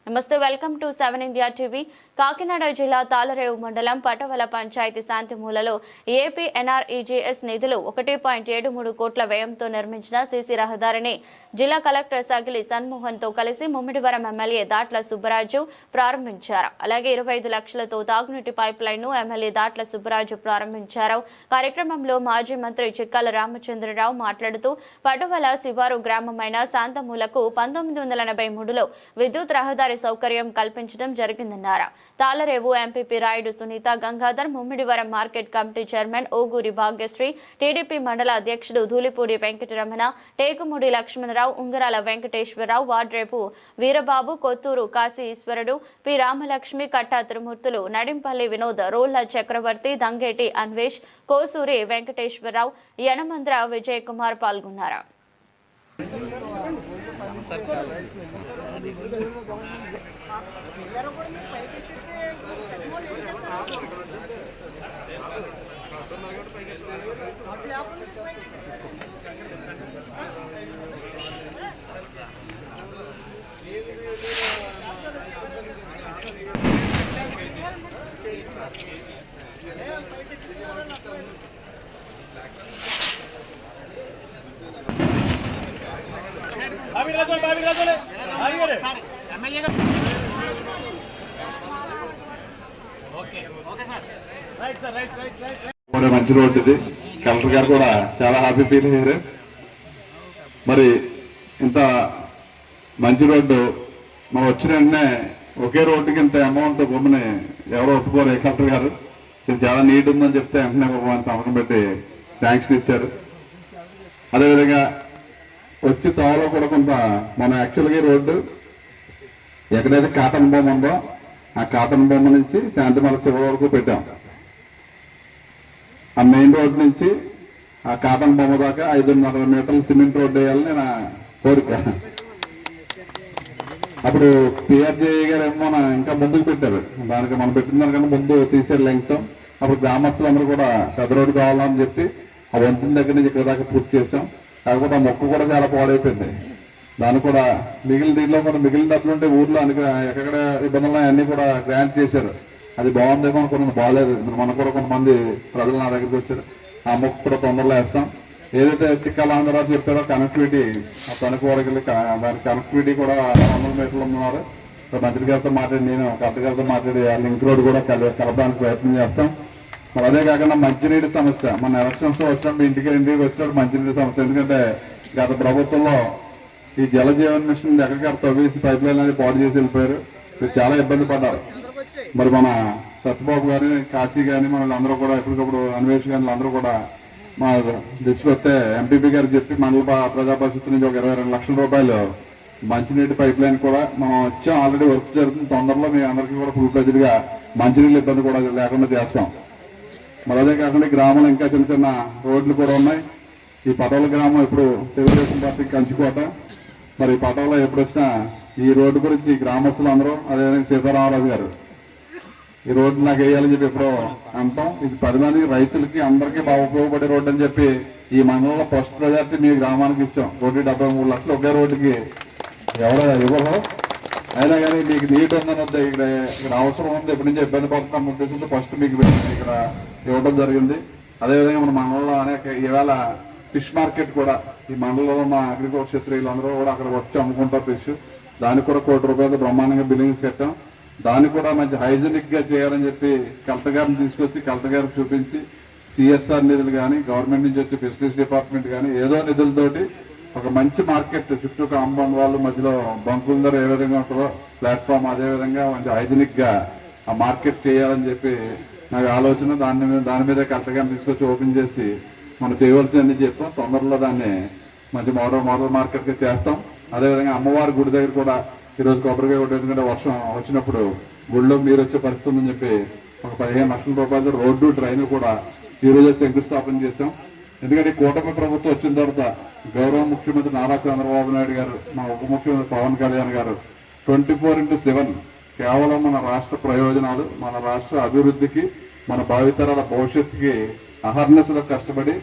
నమస్తే, welcome to 7 India TV. Kakinada జిల్లా తాళరేవు మండలం పటవల పంచాయతీ శాంతిమూలలో ఏపీ ఎన్ఆర్ఈజీఎస్ నిధులు 1.73 కోట్ల వ్యయంతో నిర్మించిన సీసీ రహదారిని జిల్లా కలెక్టర్ సగిలి సన్మోహన్తో కలిసి ముమ్మిడివరం ఎమ్మెల్యే దాట్ల సుబ్బరాజు ప్రారంభించారు. అలాగే 25 లక్షలతో తాగునీటి పైప్ లైన్ ను ఎమ్మెల్యే దాట్ల సుబ్బరాజు ప్రారంభించారు. కార్యక్రమంలో మాజీ మంత్రి చిక్కాల రామచంద్రరావు మాట్లాడుతూ పటవల శివారు గ్రామమైన శాంతమూలకు 1983లో విద్యుత్ రహదారి సౌకర్యం కల్పించడం జరిగిందన్నారు. Tallarevu MPP Rayudu Sunitha Gangadhar, Mummidivaram market committee chairman Oguri Bhagyashri, TDP మండల అధ్యక్షుడు ధూళిపూడి వెంకటరమణ, టేకుముడి లక్ష్మణరావు, ఉంగరాల వెంకటేశ్వరరావు, వాడ్రేపు వీరబాబు, కొత్తూరు కాశీ ఈశ్వరుడు, పి రామలక్ష్మి, కట్టా తిరుమూర్తులు, నడింపల్లి వినోద్, రోళ్ల చక్రవర్తి, దంగేటి అన్వేష్, కోసూరి వెంకటేశ్వరరావు, యనమంద్ర విజయ్ కుమార్ పాల్గొన్నారు. మంచి రోడ్డు ఇది. కలెక్టర్ గారు కూడా చాలా హ్యాపీ ఫీల్ అయ్యారు. మరి ఇంత మంచి రోడ్డు మనం వచ్చిన వెంటనే ఒకే రోడ్డుకి ఇంత అమౌంట్ బొమ్మని ఎవరో ఒప్పుకోరు. కలెక్టర్ గారు ఇది చాలా నీట్ ఉందని చెప్తే వెంటనే బొమ్మని సంతకం పెట్టి శాంక్షన్ ఇచ్చారు. అదేవిధంగా వచ్చి తావలో కూడా కొంత మన యాక్చువల్గా రోడ్డు ఎక్కడైతే కాటన్ బొమ్మ ఉందో ఆ కాటన్ బొమ్మ నుంచి శాంతిమల చివరి వరకు పెట్టాం. ఆ మెయిన్ రోడ్ నుంచి ఆ కాటన్ బొమ్మ దాకా 5.5 మీటర్లు సిమెంట్ రోడ్డు వేయాలని నా కోరిక. అప్పుడు పిఆర్జే గారు ఏమో ఇంకా ముందుకు పెట్టారు. దానికి మనం పెట్టిన దానికన్నా ముందు తీసే లెంగ్త్. అప్పుడు గ్రామస్తులందరూ కూడా పెద్ద రోడ్డు కావాలని చెప్పి ఆ వంతుల దగ్గర నుంచి ఇక్కడ దాకా పూర్తి చేసాం. కాకపోతే ఆ మొక్క కూడా చాలా పాడైపోయింది. దాన్ని కూడా దీంట్లో కూడా మిగిలిన డబ్బులు ఉంటే ఊర్లో ఎక్కడ ఇబ్బందులు అన్ని కూడా గ్రాంట్ చేశారు. అది బాగుందేమో అనుకున్నాను, బాగాలేదు. మనకు కూడా కొంతమంది ప్రజలు నా దగ్గరికి వచ్చారు. ఆ మొక్క కూడా తొందరలో వేస్తాం. ఏదైతే చిక్కాల ఆంధ్రరాజు చెప్పారో కనెక్టివిటీ, ఆ తణుకు వరకు దాని కనెక్టివిటీ కూడా 100 మీటర్లు ఉన్నారు. మంత్రి గారితో మాట్లాడి, నేను కలెక్టర్ గారితో మాట్లాడి ఆ లింక్ రోడ్ కూడా కలపడానికి ప్రయత్నం చేస్తాం. మరి అదే కాకుండా మంచినీటి సమస్య, మన ఎలక్షన్స్ వచ్చినప్పుడు ఇంటికి వచ్చినప్పుడు మంచినీటి సమస్య. ఎందుకంటే గత ప్రభుత్వంలో ఈ జల జీవన్ మిషన్ ఎక్కడికి తవ్వేసి పైప్ లైన్ అనేది పాడు చేసి వెళ్ళిపోయారు. చాలా ఇబ్బంది పడ్డారు. మరి మన సత్యబాబు గారి, కాశీ గాని, మన అందరూ కూడా ఎప్పటికప్పుడు అన్వేష్ గాని అందరూ కూడా మా దృష్టికి వస్తే ఎంపీపీ గారు చెప్పి మండల ప్రజా పరిషత్ నుంచి ఒక 22 లక్షల రూపాయలు మంచినీటి పైప్ లైన్ కూడా మనం వచ్చాం. ఆల్రెడీ వర్క్ జరుగుతుంది. తొందరలో మీ అందరికీ కూడా ఫుల్ ఫ్లెడ్జ్డ్ గా మంచినీళ్ళ ఇబ్బంది కూడా లేకుండా చేస్తాం. మరి అదే కాకుండా గ్రామంలో ఇంకా చిన్న చిన్న రోడ్లు కూడా ఉన్నాయి. ఈ పటవల గ్రామం ఇప్పుడు తెలుగుదేశం పార్టీ కంచుకోట. మరి పటవలో ఎప్పుడు వచ్చినా ఈ రోడ్డు గురించి గ్రామస్తులు అందరూ, అదేవిధంగా సీతారామరాజు గారు ఈ రోడ్డు నాకు వేయాలని చెప్పి ఎప్పుడో అంటాం. ఇది 10 మంది రైతులకి అందరికీ బాగా ఉపయోగపడే రోడ్డు అని చెప్పి ఈ మండలంలో ఫస్ట్ ప్రయారిటీ మీ గ్రామానికి ఇచ్చాం. 1.73 లక్షలు ఒకే రోడ్డుకి ఎవరో ఇవ్వరు. అయినా కానీ మీకు నీట్ ఉందని వద్ద ఇక్కడ అవసరం ఉంది, ఎప్పటి నుంచి ఇబ్బంది పడుతున్న ఉద్దేశంతో ఫస్ట్ మీకు ఇక్కడ ఇవ్వడం జరిగింది. అదేవిధంగా మన మండలంలో అనేక ఈవేళ ఫిష్ మార్కెట్ కూడా, ఈ మండలంలో ఉన్న అగ్రికల్చర్ క్షత్రియులు అందరూ కూడా అక్కడ వచ్చి అమ్ముకుంటారు ఫిష్. దానికి కూడా 1 కోటి రూపాయలు బ్రహ్మాండంగా బిల్డింగ్స్ కట్టాం. దాన్ని కూడా మంచి హైజీనిక్ గా చేయాలని చెప్పి కలెక్టర్ గారిని తీసుకొచ్చి కలెక్టర్ గారికి చూపించి సిఎస్ఆర్ నిధులు కానీ, గవర్నమెంట్ నుంచి వచ్చే ఫిషరీస్ డిపార్ట్మెంట్ కానీ ఏదో నిధులతోటి ఒక మంచి మార్కెట్ చుట్టూ కాంపౌండ్ వాళ్ళు మధ్యలో బంకుల ధర ఏ విధంగా ఉంటుందో ప్లాట్ఫామ్ అదే విధంగా మంచి హైజీనిక్ గా ఆ మార్కెట్ చేయాలని చెప్పి నాకు ఆలోచన. దాని మీద కలెక్టర్ గారిని తీసుకొచ్చి ఓపెన్ చేసి మనం చేయవలసిందని చెప్పాం. తొందరలో దాన్ని మంచి మోడల్ మార్కెట్ గా చేస్తాం. అదేవిధంగా అమ్మవారి గుడి దగ్గర కూడా ఈరోజు కొబ్బరికాయ కొట్టే, ఎందుకంటే వర్షం వచ్చినప్పుడు గుడిలో నీరు వచ్చే పరిస్థితి ఉందని చెప్పి ఒక 15 లక్షల రూపాయలతో రోడ్డు, ట్రైన్ కూడా ఈ రోజు శంకుస్థాపన చేశాం. ఎందుకంటే కూటమి ప్రభుత్వం వచ్చిన తర్వాత గౌరవ ముఖ్యమంత్రి నారా చంద్రబాబు నాయుడు గారు, మా ఉప ముఖ్యమంత్రి పవన్ కళ్యాణ్ గారు 24/7 కేవలం మన రాష్ట్ర ప్రయోజనాలు, మన రాష్ట్ర అభివృద్ధికి, మన భావితరాల భవిష్యత్తుకి అహర్నిశలో కష్టపడి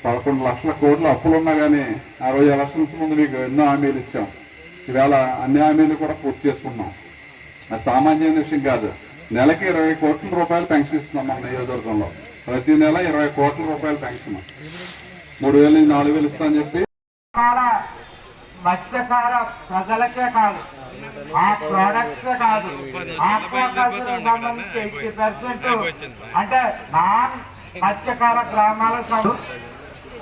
11 లక్షల కోట్ల అప్పులున్నా కానీ ఆ రోజు ఎలక్షన్స్ ముందు మీకు ఎన్నో హామీలు ఇచ్చాం. ఇవాళ అన్ని హామీలు కూడా పూర్తి చేసుకున్నాం. అది సామాన్యమైన విషయం కాదు. నెలకి 20 కోట్ల రూపాయలు పెన్షన్ ఇస్తున్నాం మన నియోజకవర్గంలో. ప్రతి నెల 20 కోట్ల రూపాయల పెన్షన్, 3,000 నుంచి 4,000 ఇస్తామని చెప్పి మత్స్యకార ప్రజలకే కాదు, ఆ ప్రోడక్ట్స్ కాదు, ఆక్వాకల్చర్ సంబంధించి 80% అంటే నాన్ మత్స్యకార గ్రామాల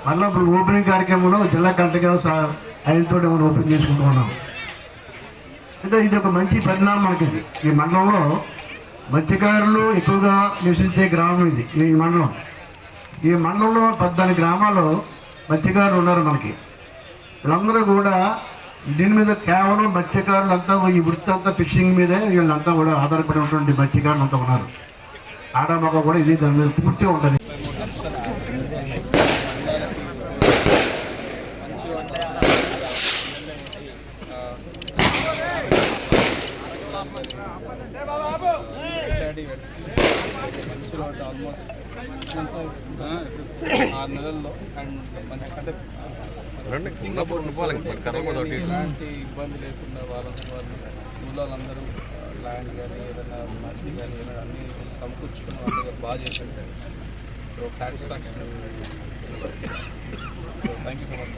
మళ్ళీ ఇప్పుడు ఓపెనింగ్ కార్యక్రమంలో జిల్లా కలెక్టర్ గారు ఆయనతో మనం ఓపెన్ చేసుకుంటూ ఉన్నాం. అంటే ఇది ఒక మంచి పరిణామం మనకి. ఈ మండలంలో మత్స్యకారులు ఎక్కువగా నివసించే గ్రామం ఇది. ఈ మండలంలో 14 గ్రామాల్లో మత్స్యకారులు ఉన్నారు మనకి. వీళ్ళందరూ కూడా దీని మీద కేవలం మత్స్యకారులంతా ఈ వృత్తి అంతా ఫిషింగ్ మీదే వీళ్ళంతా కూడా ఆధారపడి ఉన్నటువంటి మత్స్యకారులు అంతా ఉన్నారు. ఆడమగ కూడా ఇది దాని మీద పూర్తిగా ఉంటుంది. ఆల్మోస్ట్ 6 నెలల్లో అండ్ మంచి అంటే ఎలాంటి ఇబ్బంది లేకుండా వాళ్ళు ఊళ్ళందరూ ల్యాండ్ కానీ ఏదైనా మట్టి కానీ ఏదైనా అన్నీ సమకూర్చుకుని వాళ్ళు బాగా చేశారు సార్. సో ఒక satisfaction. So thank you so much.